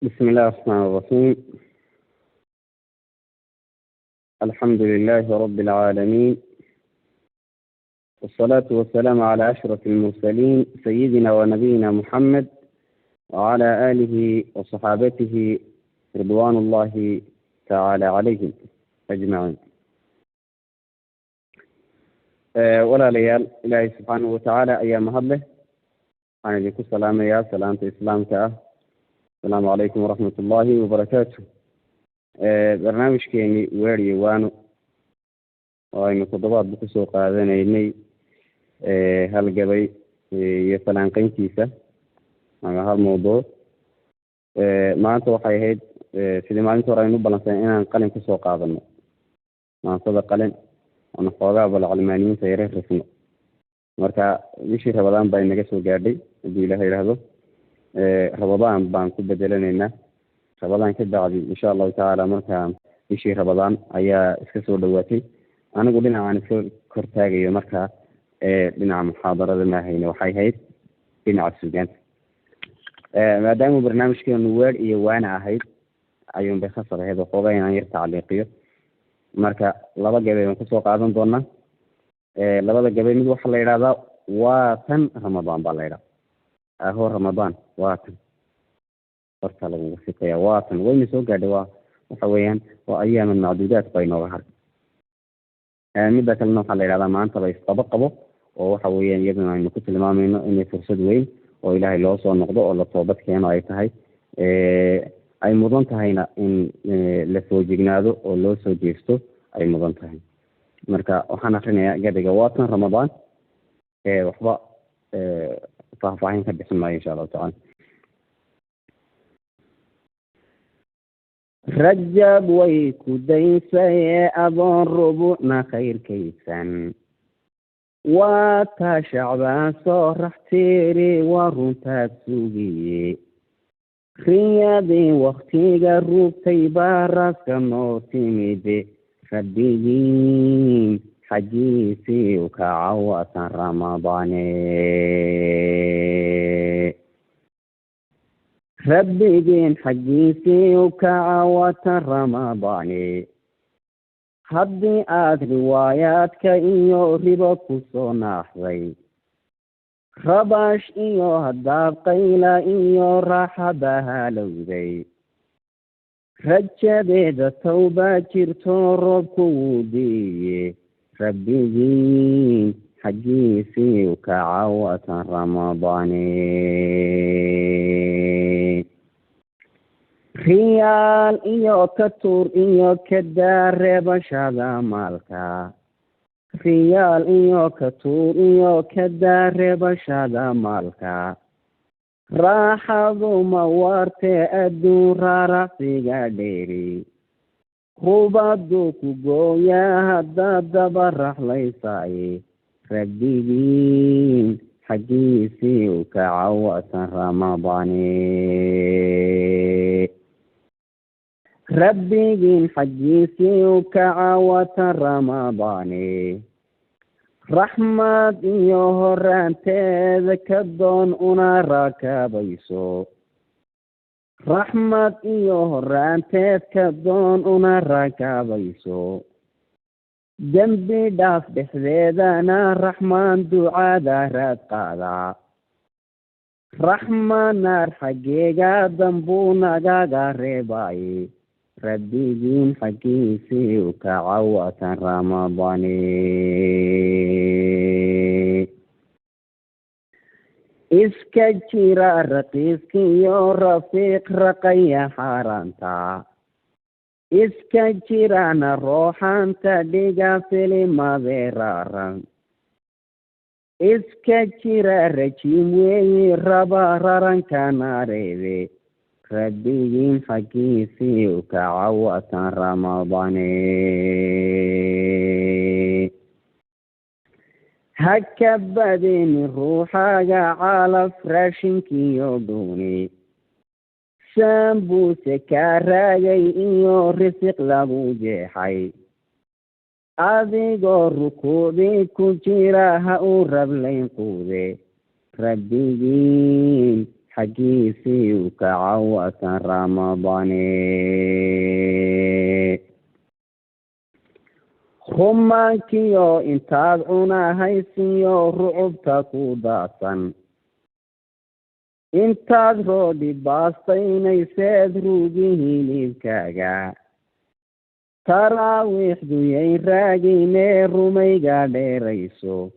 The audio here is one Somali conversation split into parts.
بسم الله الرحمن الرحيم. الحمد لله رب العالمين، والصلاة والسلام على أشرف المرسلين سيدنا ونبينا محمد وعلى آله وصحابته رضوان الله تعالى عليهم أجمعين. ولا ليال إلهي سبحانه وتعالى أيام هذله أنا لكم السلام يا سلامة إسلامك. السلام عليكم ورحمة الله وبركاته. برنامج كيني ويري وانو وأنا تضبط بكسوق هذا إني هالجبي يفلان قينتيسة على هالموضوع. ما أنت وحيد في ما أنت رأينا بلانسين أنا نقلن كسوق هذا ما صدق قلن أنا خواجة بالعلمانيين سيره رسمه مركا وشي رمضان بين نجسو جاردي دي له يرهبه رمضان بانكو بدلنا رمضان كده عادي إن شاء الله تعالى مركا وشي رمضان أيا إسكسو دواتي أنا قلنا عن كرتاجي مركا بناء محاضرة ما هي وحي هيد بناء السجان ما دام برنامج كده نوار وانا هيد أيوم بخسر هذا قوي يعني يرتع عليه marka laba gabay aan kusoo qaadan doonaa labada gabay mid waxa la yiraahdaa waa tan ramadaan baa la yiraahdaa aho ramadaan waa tan horta lagu fikiyaa waa tan way soo gaadhay waxa weeyaan waa ayaam macduudaad baynoo har midda kalena waxa la yiraahdaa maanta bay qabo oo waxa weeyaan iyaduna aynu ku tilmaamayno inay fursad weyn oo ilaahay loo soo noqdo oo la toobad keeno ay tahay ay mudan tahayna in la soo jignaado oo loo soo jeesto ay mudan tahay marka waxaan akrinayaa gabayga waatan ramadaan waxba faahfaahin ka bixin maayo insha allahu tacaala. rajab way ku daysay adoon rubucna khayrkaysan waa taa shacbaan soo raxtiiri waa runtaad sugiye riyadii waktiga rugtay baa raska noo timide rabbigiin xajiisii u kaca waatan ramadaane rabbigiin xajiisii u kaca waatan ramadaane haddii aad riwaayaadka iyo ribo ku soo naaxday rabash iyo haddaad qayla iyo raaxada halowday rajadeeda tawbaa jirto roobku wuu diiye rabbigiin xajiisii u kaca waatan ramadaane riyaal iyo ka tuur iyo kadaa reebashada maalka riyaal iyo ka tuur iyo kadaa reebashada maalka raaxadu ma waartee adduun raaracsiga dheeri hubaddu ku gooyaa haddaad daba raxlaysaaye rabbigiin xajiisii u kaca waatan ramadaane rabbigiin xajiisii u kaca waatan ramadaane raxmad iyo horaanteeda ka doon una rakabayso raxmad iyo horaanteed ka doon una rakabayso dembi dhaaf dhexdeedana raxmaan ducada raad qaadaa raxmaan naar xaggeega dambuu nagaga reebaaye rabbigiin xagiisii u kaca waatan ramadaane iska jira raqiiskiyo rafiiq raqaya xaaraanta iska jirana rooxaanta dhiga filimadeeraaran iska jira rajiim weeyi raba raranka naareede rabbigiin xagiisii u kaca waatan ramadaane ha ka badini ruuxaaga calaf raashinkiyo dhuuni saambuuse kaa raagay iyo risiq lagu jeexay adigoo rukuucdii ku jira ha u rablayn quude rabbigiin حقيسي وكعوة رمضان خمانكيو انتاد عنا هيسيو رعبتا كوداسا انتاد رودي باستيني سيد روجيه لبكاقا تراويح دوين راقيني روميقا ديريسو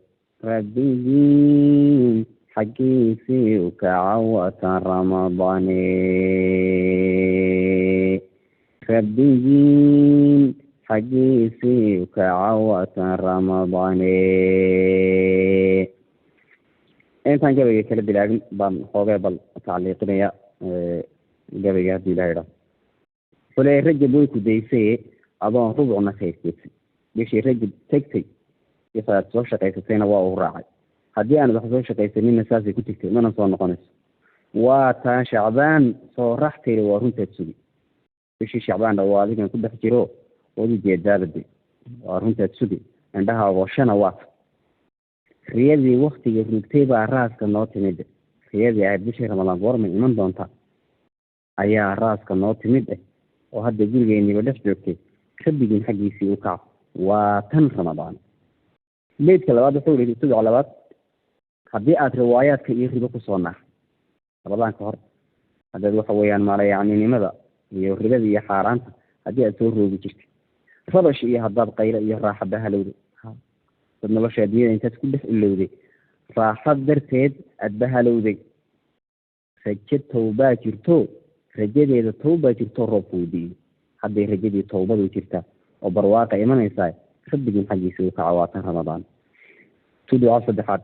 ربيين حقيسي وكعوة رمضان ربيين حقيسي وكعوة رمضان intaan gabayga kala bilaabin baan xoogay bal tacliiqinaya gabayga haddii la yidhaho xuley rajab way ku daysay adoon rubcna kayskeysay bishii rajab tegtay isaad soo shaqaysatayna waa uu raacay haddii aanad wax soo shaqaysanina saasay ku tegtay mana soo noqonayso waa taa shacbaan soo raxtayda waa runtaad sugi bishii shacbaanna waa adigan ku dhex jiro wadu jeedaabade waa runtaad sugi indhaha gooshana waata riyadii waktiga rugtay baa raaska noo timid riyadii ahayd bishii ramadaan goormay iman doonta ayaa raaska noo timid oo hadda gurigeenniiba dhex joogtay rabbigiin xaggiisii u kaco waa tan ramadaan beydka labaad wuxuu yihi suduca labaad haddii aad riwaayaadka iyo ribo kusoo naar ramadaan ka hor haddaad waxa weeyaan maalayacninimada iyo ribada iyo xaaraanta haddii aad soo roogi jirtay rabash iyo haddaad qaylo iyo raaxa bahalowda dad nolosha adduunyada intaad ku dhex ilowday raaxad darteed aad bahalowday rajo tawbaa jirto rajadeeda tawbaa jirto roobka wadiiyo hadday rajadii tawbadu jirtaa oo barwaaqa imanaysaa rabbigiin xaggiisa u kaca waa tan ramadaan tuduca saddexaad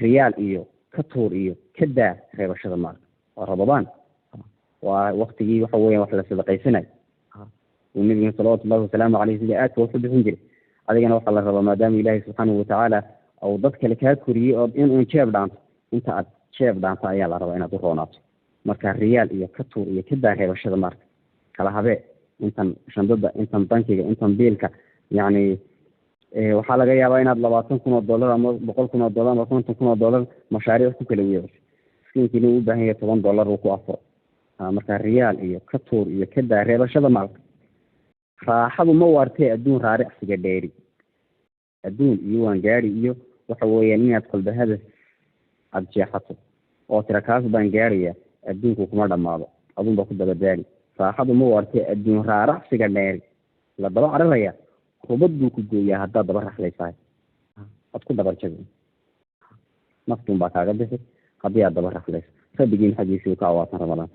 riyaal iyo ka tuur iyo ka daa reebashada maalka waa ramadaan waa waktigii waxa weeyaan wax la sadaqaysanayo uu nabiga salawaatullahi wasalaamu caleyh sida aadka wax u bixin jiray adigana waxaa la rabaa maadaama ilaahay subxaanahu watacaala ou dad kale kaa koriyey oo inuu jeeb dhaanto inta aad jeeb dhaanto ayaa la rabaa inaad u roonaato marka riyaal iyo ka tuur iyo ka daa reebashada maarka kala habee intan shandada intan bankiga intan biilka yacni waxaa laga yaabaa inaad $20,000 ama $100,000 ama $50,000 mashaariic ku kala weerarto miskiinkiina uu u baahan yahay $10 uu ku afuro marka riyaal iyo ka tuur iyo ka daa reebashada maalka raaxadu ma waartee adduun raaricsiga dheeri adduun iyo waan gaari iyo waxa weeyaan inaad qalbahada aada jeexato oo tira kaas baan gaaraya adduunku kuma dhammaado adun baa ku dabadaali raaxadu ma waartee adduun raaracsiga dheeri la daba cararaya rubad buu ku gooyaa haddaad daba raxlaysahay ad ku dabarjabi naftuun baa kaaga bixi haddii aad daba raxlayso rabbigiin xaggiisii ka awaatan ramadaan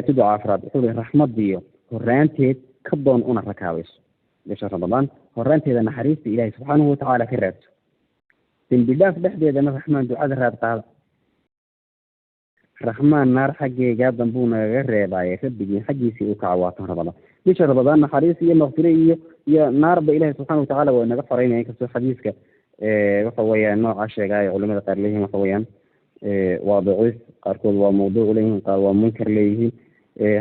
tuduca afraad wuxuu yihi raxmadiyo horaanteed ka doon una rakaabayso bisha ramadaan horaanteeda naxariista ilaahay subxaanahu watacaala ka raadso dembi dhaaf dhexdeedana raxmaan ducada raad qaada raxmaan naar xaggeegaa dambuu nagaga reebaaye rabbigiin xaggiisii u kaca waatan ramadaan bisha ramadaan naxariis iyo maqfire iyo naarba ilaahay subxaana watacaala waa naga faraynaya inkastoo xadiiska waxa weeyaan noocaa sheegaayo culimada qaar leeyihiin waxa weeyaan waa daciif qaarkood waa mawduuc leeyihiin qaar waa munkar leeyihiin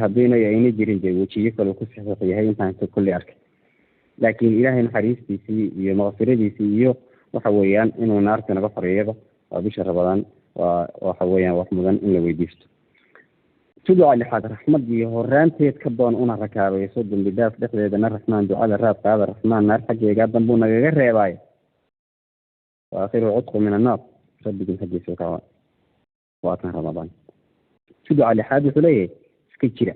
haddiina ayna jirin dee wejiyo kale ku saxiix yahay intaan kulli arkay laakiin ilaahay naxariistiisii iyo maqfiradiisii iyo waxa weeyaan inuu naarta naga fariyaba waa bisha ramadaan waa waxa weeyaan wax mudan in la weydiisto tuduca lixaad raxmadii horaanteed ka doon una rakaabayso dembi dhaaf dhexdeedana raxmaan ducada raad qaada raxmaan naar xaggeegaa dambuu nagaga reebaayo waakhiru cudqu min annaar rabbigiin xaggiisa ka waa tan ramadaan tuduca lixaad wuxuu leeyahay iska jira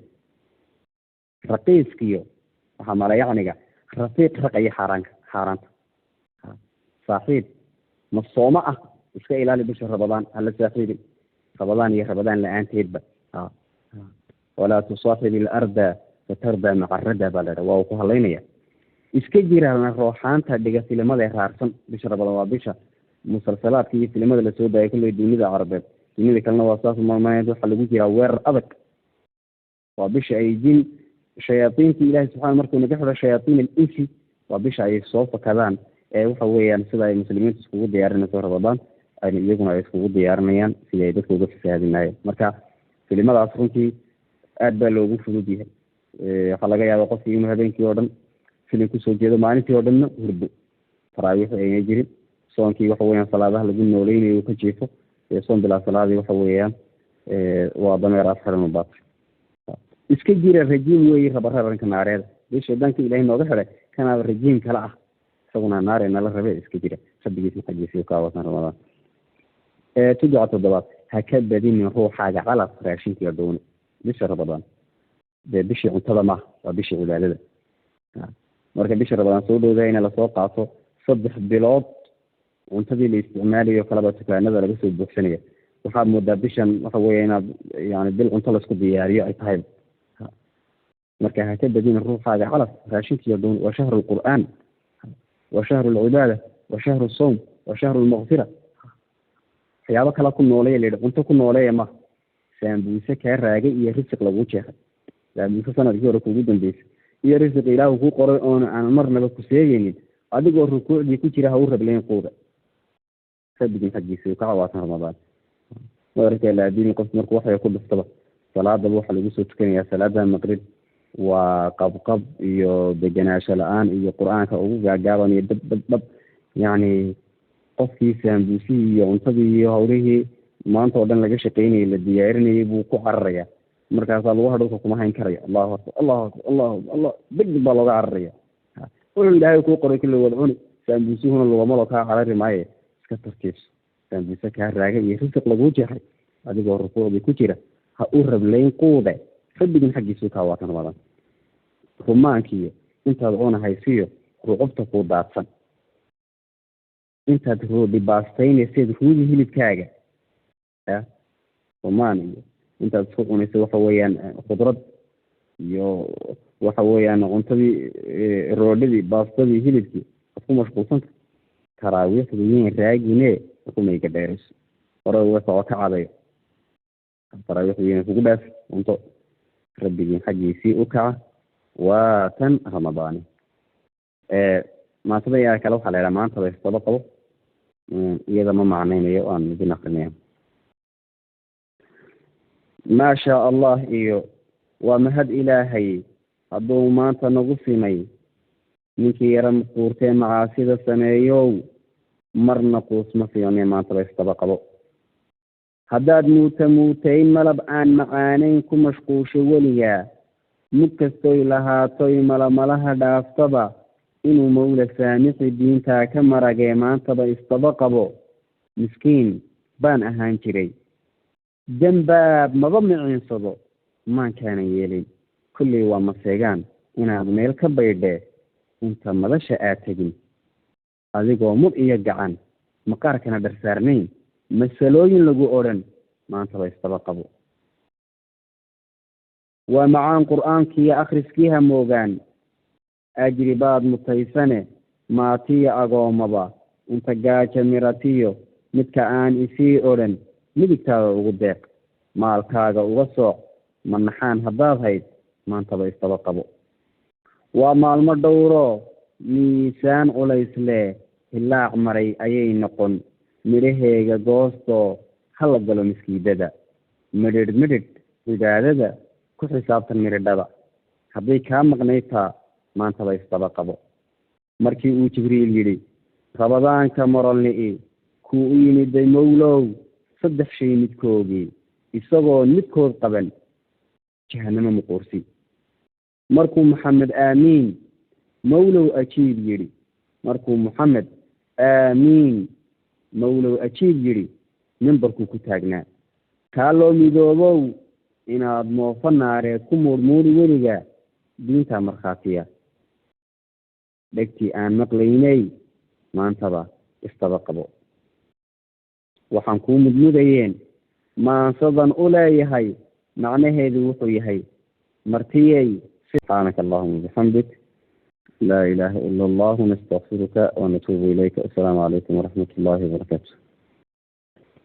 raqiiskiyo waxaa malayacniga rafiiq raqaya xaaraanta saaxiib masoomo ah iska ilaali bisha ramadaan hala saaxiibin ramadaan iyo ramadaan la-aanteedba walaa tusaaxib ilarda fatarda macarada baa ladha waa uu ku hadlaynaya iska jirana rooxaanta dhiga filimada raarsan bisha ramadaan waa bisha musalsalaadka iyo filimada lasoo daayay kulley dunida carabeed dunida kalena waa saas maalmaheed waxaa lagu jiraa weerar adag waa bisha ay jin shayaaiinta ilahi subxana markuu naga xidho shayaatiin alinsi waa bisha ay soo fakadaan waxa weeyaan sida ay muslimiinta iskugu diyaarinayso ramadaan iyaguna ay iskugu diyaarinayaan sida ay dadka uga fasaahadinayeen marka filimadaas runtii aad baa loogu fudud yahay waxaa laga yaaba qofkii inuu habeenkii oo dhan filim kusoo jeedo maalintii oo dhanna hurdo taraawiix ayna jirin soonkii waxa weeyaan salaadaha lagu nooleynayo ka jiifo soon bilaa salaadii waxa weeyaan وضمير أسفل من باطل إسكجير الرجيم ويخبرها رنك ناريد ليش دانك إلهي نوضح كان الرجيم كلا سونا نار إن الله ربي إسكجير سبجيت محجيسي وكاوتنا رمضان تجعل الضباط هكذا دين هو حاجة على راشين يردون ليش رمضان بشي انتظمه وبشي عبادة marka bisha Ramadaan soo dhowdaayna la soo qaato 3 bilood untadii la isticmaalayo kala dukaanada laga soo buuxsanayo waxa moodaa bishan waxa weeyaan yani bil unta la isku diyaariyo ay tahay marka haka badin ruuxaaga xalaf raashinkiyo doon waa shahrul qur'aan waa shahrul cibaada waa shahrul sawm waa shahrul maghfira waxyaabo kala ku nooleeyay unta ku nooleeyay ma saambuuse ka raagay iyo risq lagu jeexay saambuuse sanadkii hore kugu dambeysay iyo risq ilaahu ku qoray oo aan marnaba ku seegaynin adigoo rukuucdii ku jira ha u rableen qooda sabigin xajiisay ka cawaatan Ramadaan warka la diin qof markuu wax ku dhiftaba salaada waxa lagu soo tukanayaa salaada maqrib waa qabqab iyo deganaansho la'aan iyo quraanka ugu gaagaaban iyo dab yani qofkii saambuusi iyo cuntadii iyo hawlihii maanta oo dhan laga shaqeynayay la diyaarinayay buu ku cararaya markaas lagu hadhowka kuma hayn karayo Allahu akbar Allahu akbar Allah deg baa looga cararaya wuxuu ilaahay ku qoray kulli wada cuni saambuusihuna laguma loo ka carari maayo iska tartiib saambuusa ka raaga iyo risq lagu jeexay adigoo rukuucda ku jira ha u rableen quude rabbigan xaqiisu ka waatan wada rumaankii intaad oona haysiyo ruqubta ku daadsan intaad roodi baastaynaysid ruudi hilibkaaga rumaaniyo intaad isku cunayso waxa weeyaan khudrad iyo waxa weeyaan cuntadii roodhidii baastadii hilibkii ku mashquulsan taraawiixdii raagine kumay ka dheerayso hore waxa ka caday taraawiixdii kugu dhaaf cunto rabbigii xaqiisii u kaca waa tan Ramadaan maanta ayaa kala waxa leeyahay maanta way soo qabo iyada ma macnaynayo aan idin aqrinayo ما شاء الله إيو ومهد إلهي هدو ما تنغفني منك يرم قورتين معاسيد السنيو مرنا قوس مفيوني ما تريس طبقه هداد موتين ملب آن معانين كمشقوش وليا مكستوي لها توي ملها دافتبا إنو مولى سامح الدين تاك مرقى ما تبا استبقبو مسكين بان أهان جري جنباب مضمعين صدو ما كان يلين كل يوم مسيغان إنا بميل كبيردي انت مدشا آتجين أذيقو مرئي يقعان مقاركنا برسارنين مسلوين لقو أورن ما انت بيستبقبو ومعان قرآن كي أخرسكيها موغان أجري بعض مطيسانة ما تي أغومبا انت قاچا ميراتيو متكآن إسي أورن midigtaada ugu deeq maalkaaga uga sooc manaxaan haddaad hayd maantaba istaba qabo waa maalmo dhowro miisaan culays leh hilaac maray ayay noqon midhaheega goosto hala galo miskiidada midhidh cibaadada ku xisaabtan midhidhada hadday kaa maqnaytaa maantaba istaba qabo markii uu jibriil yidhi rabadaanka morolni'i kuu u yimiday mowlow صدح شيء متكوجي يسوع متكوج قبل جهنم مقرسي مركو محمد آمين مولو أكيد يري مركو محمد آمين مولو أكيد يري من بركو كتاجنا قالوا ميدوبو إن موفنا على كمور موري ورجع دين تامر خاطية لكتي آن مقليني ما انتبه استبقبو waxaan ku mudmudayeen maansadan u leeyahay macnaheedu wuxuu yahay martiyay subhanaka allahumma bihamdik la ilaha illa allah nastaghfiruka wa natubu ilayka assalamu alaykum wa rahmatullahi wa barakatuh